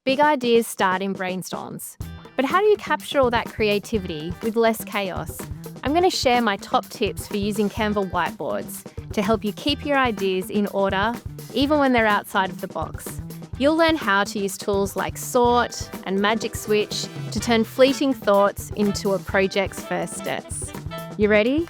Big ideas start in brainstorms. But how do you capture all that creativity with less chaos? I'm going to share my top tips for using Canva Whiteboards to help you keep your ideas in order, even when they're outside of the box. You'll learn how to use tools like Sort and Magic Switch to turn fleeting thoughts into a project's first steps. You ready?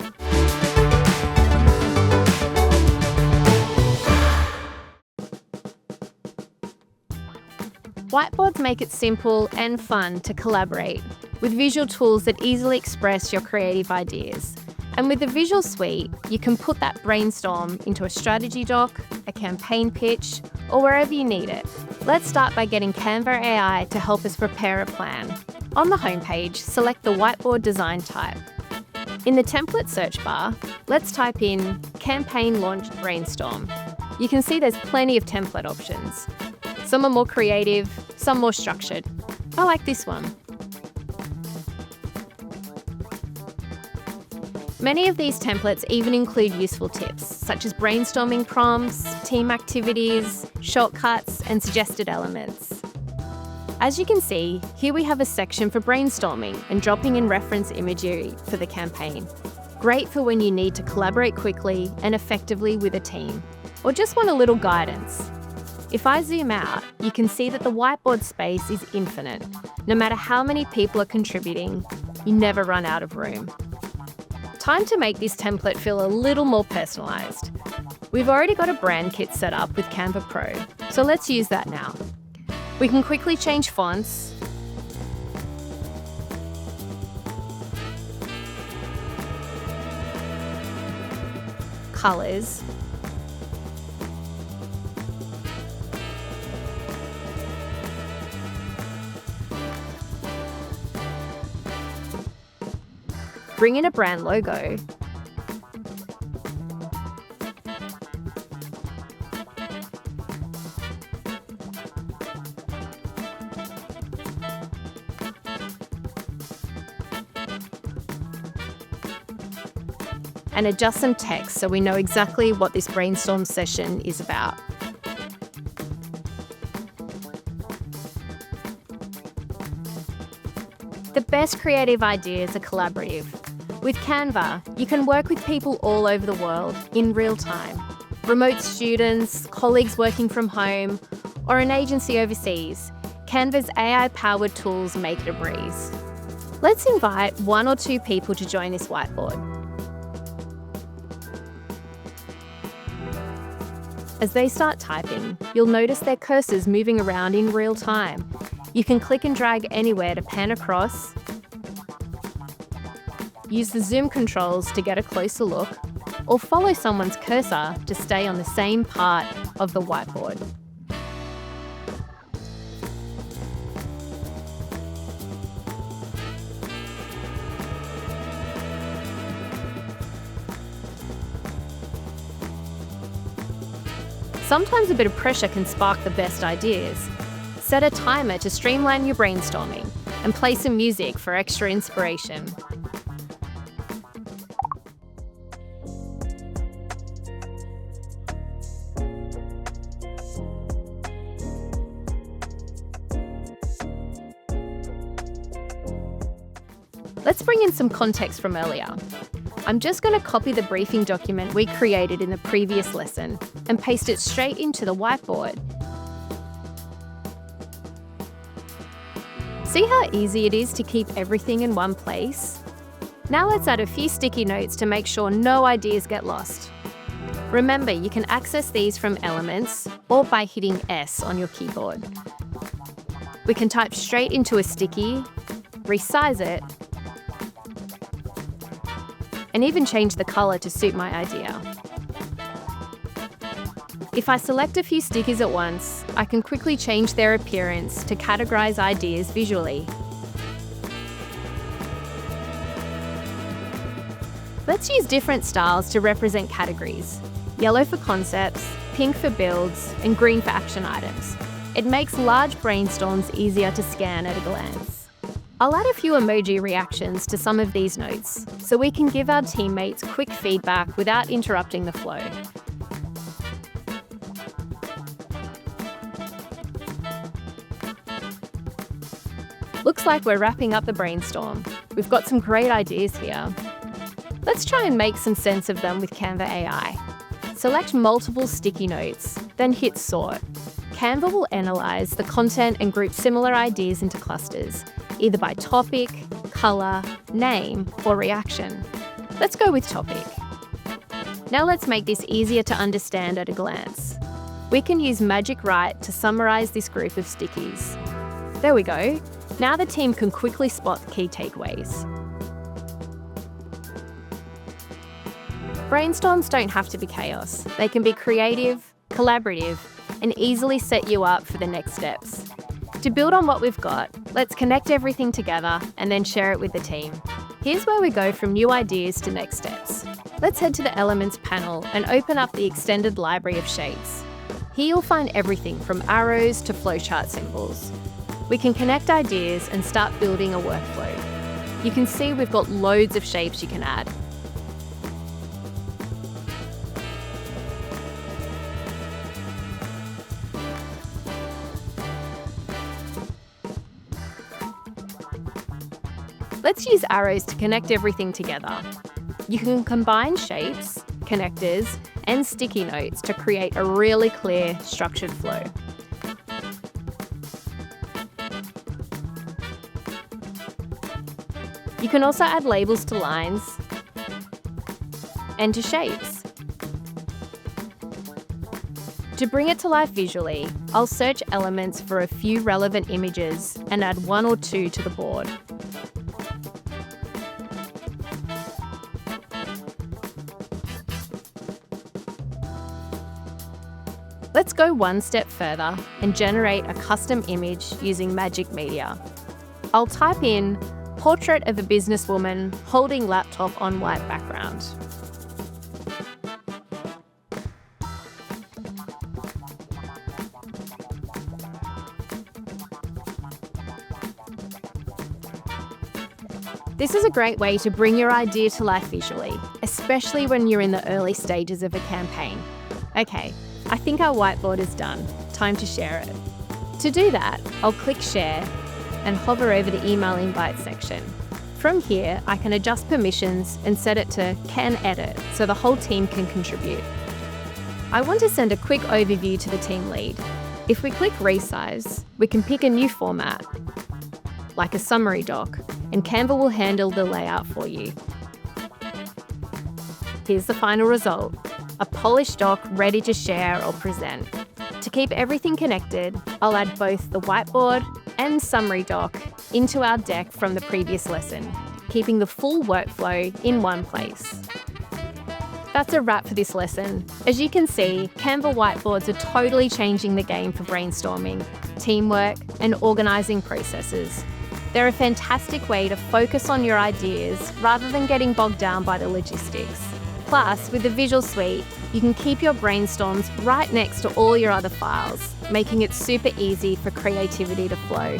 Whiteboards make it simple and fun to collaborate with visual tools that easily express your creative ideas. And with the Visual Suite, you can put that brainstorm into a strategy doc, a campaign pitch, or wherever you need it. Let's start by getting Canva AI to help us prepare a plan. On the homepage, select the whiteboard design type. In the template search bar, let's type in Campaign Launch Brainstorm. You can see there's plenty of template options. Some are more creative, some more structured. I like this one. Many of these templates even include useful tips, such as brainstorming prompts, team activities, shortcuts, and suggested elements. As you can see, here we have a section for brainstorming and dropping in reference imagery for the campaign. Great for when you need to collaborate quickly and effectively with a team, or just want a little guidance. If I zoom out, you can see that the whiteboard space is infinite. No matter how many people are contributing, you never run out of room. Time to make this template feel a little more personalised. We've already got a brand kit set up with Canva Pro, so let's use that now. We can quickly change fonts, colours, bring in a brand logo, and adjust some text so we know exactly what this brainstorm session is about. The best creative ideas are collaborative. With Canva, you can work with people all over the world in real time. Remote students, colleagues working from home, or an agency overseas, Canva's AI-powered tools make it a breeze. Let's invite 1 or 2 people to join this whiteboard. As they start typing, you'll notice their cursors moving around in real time. You can click and drag anywhere to pan across, use the zoom controls to get a closer look, or follow someone's cursor to stay on the same part of the whiteboard. Sometimes a bit of pressure can spark the best ideas. Set a timer to streamline your brainstorming and play some music for extra inspiration. Let's bring in some context from earlier. I'm just going to copy the briefing document we created in the previous lesson and paste it straight into the whiteboard. See how easy it is to keep everything in one place? Now let's add a few sticky notes to make sure no ideas get lost. Remember, you can access these from Elements or by hitting S on your keyboard. We can type straight into a sticky, resize it, and even change the colour to suit my idea. If I select a few stickers at once, I can quickly change their appearance to categorise ideas visually. Let's use different styles to represent categories. Yellow for concepts, pink for builds, and green for action items. It makes large brainstorms easier to scan at a glance. I'll add a few emoji reactions to some of these notes so we can give our teammates quick feedback without interrupting the flow. Looks like we're wrapping up the brainstorm. We've got some great ideas here. Let's try and make some sense of them with Canva AI. Select multiple sticky notes, then hit sort. Canva will analyze the content and group similar ideas into clusters, either by topic, color, name, or reaction. Let's go with topic. Now let's make this easier to understand at a glance. We can use Magic Write to summarize this group of stickies. There we go. Now the team can quickly spot the key takeaways. Brainstorms don't have to be chaos. They can be creative, collaborative, and easily set you up for the next steps. To build on what we've got, let's connect everything together and then share it with the team. Here's where we go from new ideas to next steps. Let's head to the Elements panel and open up the extended library of shapes. Here you'll find everything from arrows to flowchart symbols. We can connect ideas and start building a workflow. You can see we've got loads of shapes you can add. Let's use arrows to connect everything together. You can combine shapes, connectors, and sticky notes to create a really clear, structured flow. You can also add labels to lines and to shapes. To bring it to life visually, I'll search Elements for a few relevant images and add 1 or 2 to the board. Let's go one step further and generate a custom image using Magic Media. I'll type in portrait of a businesswoman holding laptop on white background. This is a great way to bring your idea to life visually, especially when you're in the early stages of a campaign. Okay, I think our whiteboard is done. Time to share it. To do that, I'll click Share and hover over the email invite section. From here, I can adjust permissions and set it to Can Edit so the whole team can contribute. I want to send a quick overview to the team lead. If we click Resize, we can pick a new format, like a summary doc, and Canva will handle the layout for you. Here's the final result. A polished doc ready to share or present. To keep everything connected, I'll add both the whiteboard and summary doc into our deck from the previous lesson, keeping the full workflow in one place. That's a wrap for this lesson. As you can see, Canva whiteboards are totally changing the game for brainstorming, teamwork, and organising processes. They're a fantastic way to focus on your ideas rather than getting bogged down by the logistics. Plus, with the Visual Suite, you can keep your brainstorms right next to all your other files, making it super easy for creativity to flow.